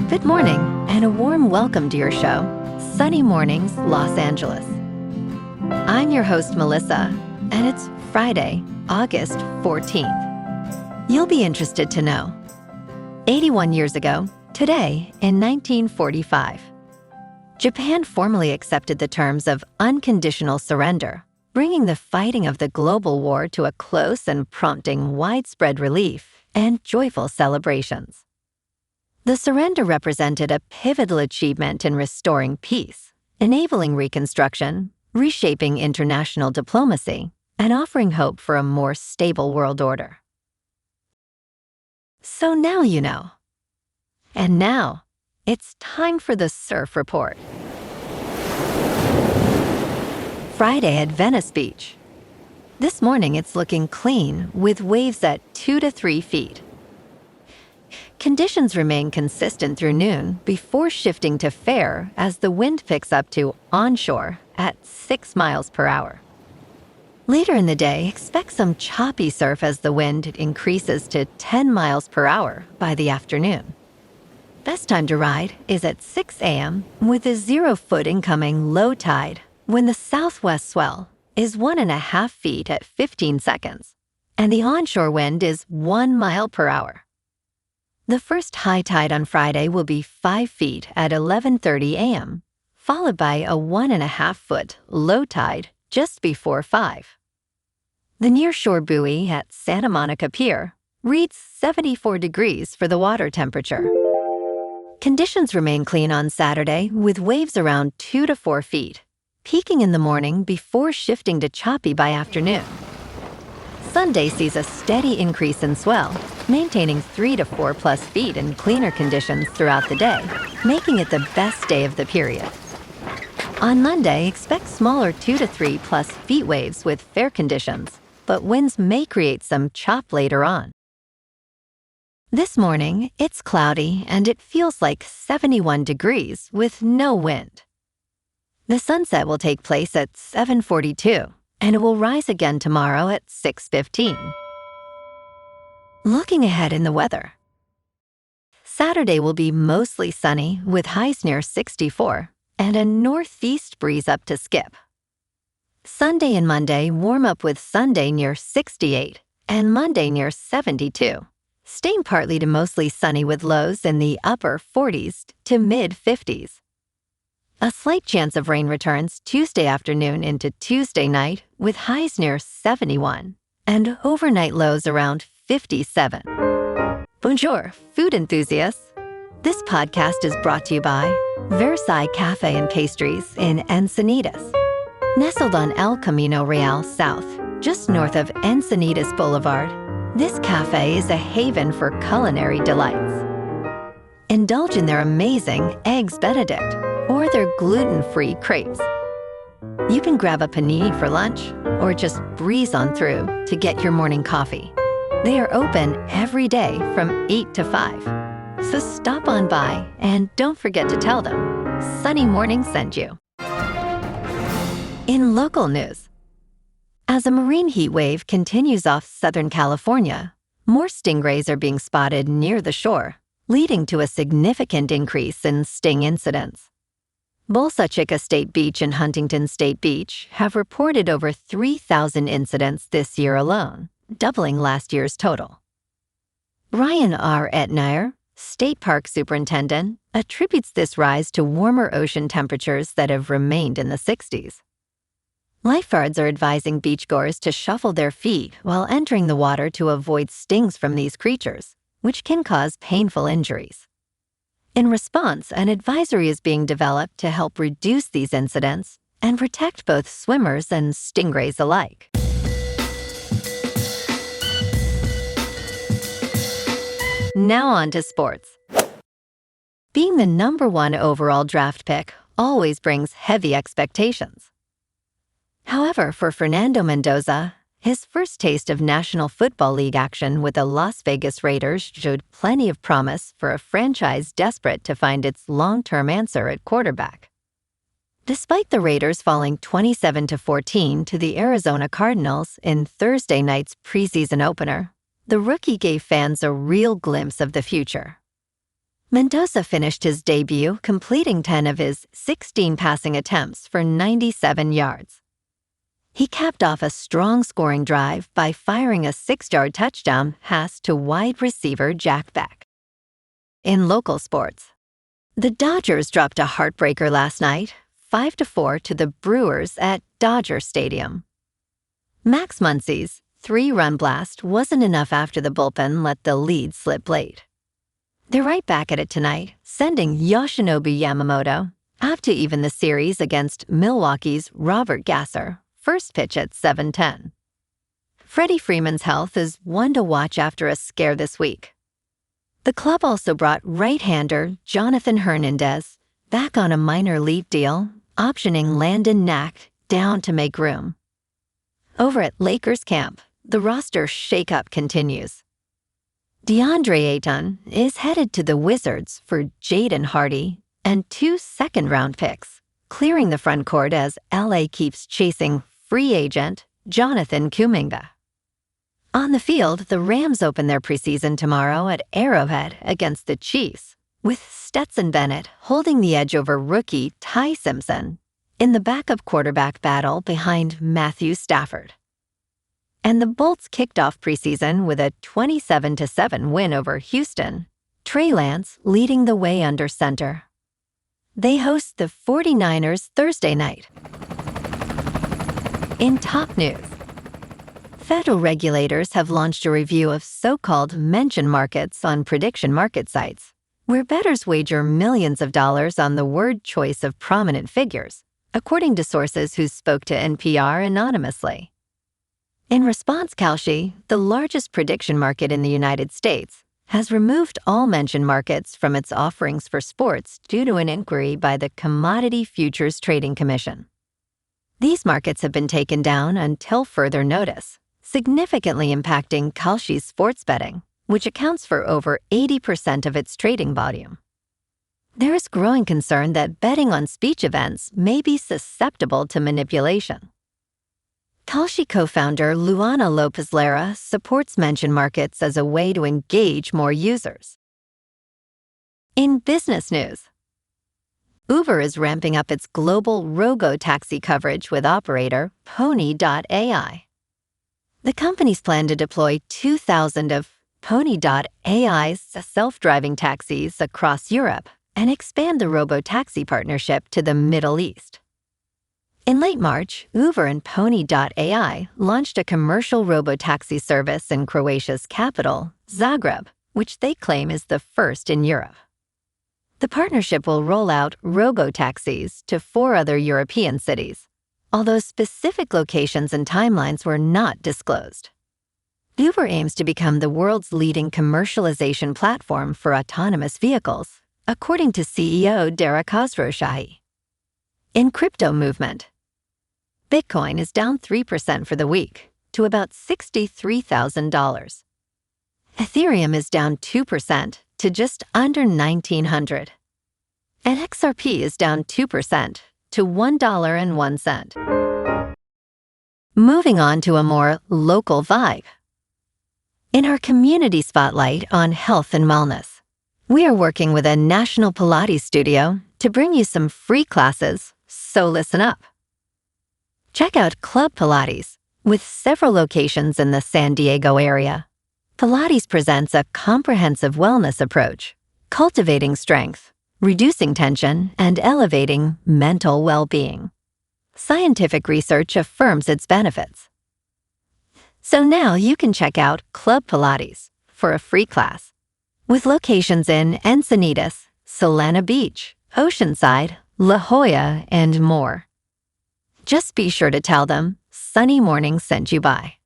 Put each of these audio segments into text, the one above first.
Good morning, and a warm welcome to your show, Sunny Mornings, Los Angeles. I'm your host, Melissa, and it's Friday, August 14th. You'll be interested to know. 81 years ago, today in 1945, Japan formally accepted the terms of unconditional surrender, bringing the fighting of the global war to a close and prompting widespread relief and joyful celebrations. The surrender represented a pivotal achievement in restoring peace, enabling reconstruction, reshaping international diplomacy, and offering hope for a more stable world order. So now you know. And now, it's time for the Surf Report. Friday at Venice Beach. This morning it's looking clean with waves at 2 to 3 feet. Conditions remain consistent through noon before shifting to fair as the wind picks up to onshore at 6 miles per hour. Later in the day, expect some choppy surf as the wind increases to 10 miles per hour by the afternoon. Best time to ride is at 6 a.m. with a 0-foot incoming low tide when the southwest swell is 1.5 feet at 15 seconds and the onshore wind is 1 mile per hour. The first high tide on Friday will be 5 feet at 11:30 a.m., followed by a 1.5-foot low tide just before 5. The nearshore buoy at Santa Monica Pier reads 74 degrees for the water temperature. Conditions remain clean on Saturday with waves around 2 to 4 feet, peaking in the morning before shifting to choppy by afternoon. Sunday sees a steady increase in swell, maintaining 3 to 4 plus feet in cleaner conditions throughout the day, making it the best day of the period. On Monday, expect smaller 2 to 3 plus feet waves with fair conditions, but winds may create some chop later on. This morning, it's cloudy and it feels like 71 degrees with no wind. The sunset will take place at 7:42. And it will rise again tomorrow at 6:15. Looking ahead in the weather. Saturday will be mostly sunny with highs near 64 and a northeast breeze up to Skip. Sunday and Monday warm up with Sunday near 68 and Monday near 72, staying partly to mostly sunny with lows in the upper 40s to mid-50s. A slight chance of rain returns Tuesday afternoon into Tuesday night with highs near 71 and overnight lows around 57. Bonjour, food enthusiasts. This podcast is brought to you by Versailles Cafe and Pastries in Encinitas. Nestled on El Camino Real South, just north of Encinitas Boulevard, this cafe is a haven for culinary delights. Indulge in their amazing Eggs Benedict or their gluten-free crepes. You can grab a panini for lunch or just breeze on through to get your morning coffee. They are open every day from 8 to 5. So stop on by and don't forget to tell them Sunny Morning sent you. In local news, as a marine heat wave continues off Southern California, more stingrays are being spotted near the shore, leading to a significant increase in sting incidents. Bolsa Chica State Beach and Huntington State Beach have reported over 3,000 incidents this year alone, doubling last year's total. Ryan R. Etnier, State Park Superintendent, attributes this rise to warmer ocean temperatures that have remained in the 60s. Lifeguards are advising beachgoers to shuffle their feet while entering the water to avoid stings from these creatures, which can cause painful injuries. In response, an advisory is being developed to help reduce these incidents and protect both swimmers and stingrays alike. Now on to sports. Being the #1 overall draft pick always brings heavy expectations. However, for Fernando Mendoza, his first taste of National Football League action with the Las Vegas Raiders showed plenty of promise for a franchise desperate to find its long-term answer at quarterback. Despite the Raiders falling 27-14 to the Arizona Cardinals in Thursday night's preseason opener, the rookie gave fans a real glimpse of the future. Mendoza finished his debut completing 10 of his 16 passing attempts for 97 yards. He capped off a strong scoring drive by firing a 6-yard touchdown pass to wide receiver Jack Beck. In local sports, the Dodgers dropped a heartbreaker last night, 5-4 to the Brewers at Dodger Stadium. Max Muncy's 3-run blast wasn't enough after the bullpen let the lead slip late. They're right back at it tonight, sending Yoshinobu Yamamoto out to even the series against Milwaukee's Robert Gasser, first pitch at 7:10. Freddie Freeman's health is one to watch after a scare this week. The club also brought right-hander Jonathan Hernandez back on a minor league deal, optioning Landon Knack down to make room. Over at Lakers camp, the roster shakeup continues. DeAndre Ayton is headed to the Wizards for Jaden Hardy and 2 second-round picks, clearing the front court as LA keeps chasing free agent Jonathan Kuminga. On the field, the Rams open their preseason tomorrow at Arrowhead against the Chiefs, with Stetson Bennett holding the edge over rookie Ty Simpson in the backup quarterback battle behind Matthew Stafford. And the Bolts kicked off preseason with a 27-7 win over Houston, Trey Lance leading the way under center. They host the 49ers Thursday night. In top news, federal regulators have launched a review of so-called mention markets on prediction market sites, where bettors wager millions of dollars on the word choice of prominent figures, according to sources who spoke to NPR anonymously. In response, Kalshi, the largest prediction market in the United States, has removed all mention markets from its offerings for sports due to an inquiry by the Commodity Futures Trading Commission. These markets have been taken down until further notice, significantly impacting Kalshi's sports betting, which accounts for over 80% of its trading volume. There is growing concern that betting on speech events may be susceptible to manipulation. Kalshi co-founder Luana Lopez Lara supports mention markets as a way to engage more users. In business news, Uber is ramping up its global robo-taxi coverage with operator Pony.ai. The company's plan to deploy 2,000 of Pony.ai's self-driving taxis across Europe and expand the robo-taxi partnership to the Middle East. In late March, Uber and Pony.ai launched a commercial robo-taxi service in Croatia's capital, Zagreb, which they claim is the first in Europe. The partnership will roll out robo-taxis to 4 other European cities, although specific locations and timelines were not disclosed. Uber aims to become the world's leading commercialization platform for autonomous vehicles, according to CEO Dara Khosrowshahi. In crypto movement, Bitcoin is down 3% for the week to about $63,000. Ethereum is down 2% to just under $1,900. And XRP is down 2% to $1.01. Moving on to a more local vibe. In our community spotlight on health and wellness, we are working with a national Pilates studio to bring you some free classes, so listen up. Check out Club Pilates, with several locations in the San Diego area. Pilates presents a comprehensive wellness approach, cultivating strength, reducing tension, and elevating mental well-being. Scientific research affirms its benefits. So now you can check out Club Pilates for a free class, with locations in Encinitas, Solana Beach, Oceanside, La Jolla, and more. Just be sure to tell them Sunny Morning sent you by.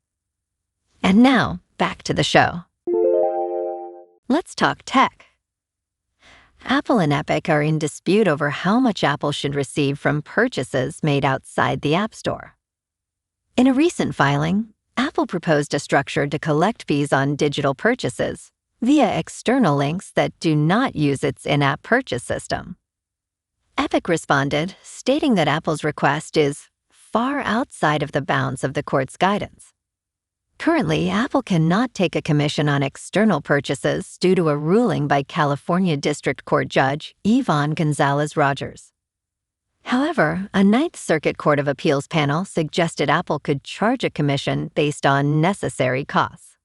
And now, back to the show. Let's talk tech. Apple and Epic are in dispute over how much Apple should receive from purchases made outside the App Store. In a recent filing, Apple proposed a structure to collect fees on digital purchases via external links that do not use its in-app purchase system. Epic responded, stating that Apple's request is far outside of the bounds of the court's guidance. Currently, Apple cannot take a commission on external purchases due to a ruling by California District Court Judge Yvonne Gonzalez-Rogers. However, a Ninth Circuit Court of Appeals panel suggested Apple could charge a commission based on necessary costs.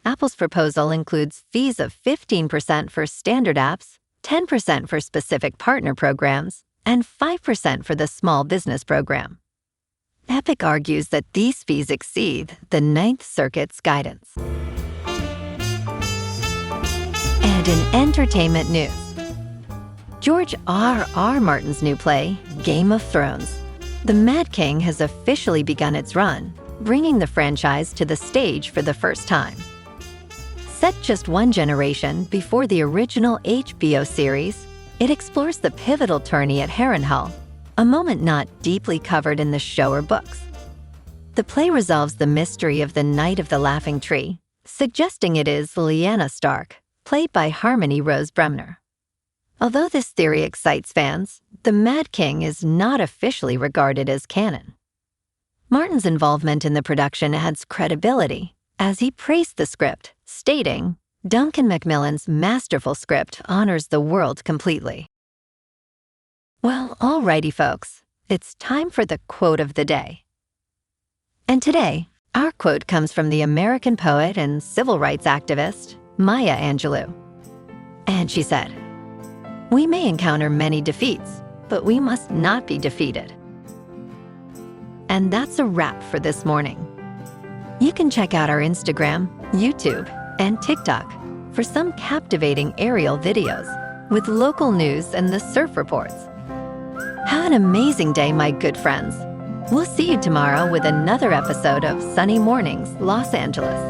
Apple's proposal includes fees of 15% for standard apps, 10% for specific partner programs, and 5% for the small business program. Epic argues that these fees exceed the Ninth Circuit's guidance. And in entertainment news, George R.R. Martin's new play, Game of Thrones, The Mad King has officially begun its run, bringing the franchise to the stage for the first time. Set just one generation before the original HBO series, it explores the pivotal tourney at Harrenhal, a moment not deeply covered in the show or books. The play resolves the mystery of the Knight of the Laughing Tree, suggesting it is Lyanna Stark, played by Harmony Rose Bremner. Although this theory excites fans, the Mad King is not officially regarded as canon. Martin's involvement in the production adds credibility, as he praised the script, stating, "Duncan Macmillan's masterful script honors the world completely." Well, alrighty folks, it's time for the quote of the day. And today, our quote comes from the American poet and civil rights activist, Maya Angelou. And she said, "We may encounter many defeats, but we must not be defeated." And that's a wrap for this morning. You can check out our Instagram, YouTube, and TikTok for some captivating aerial videos with local news and the surf reports. Have an amazing day, my good friends. We'll see you tomorrow with another episode of Sunny Mornings, Los Angeles.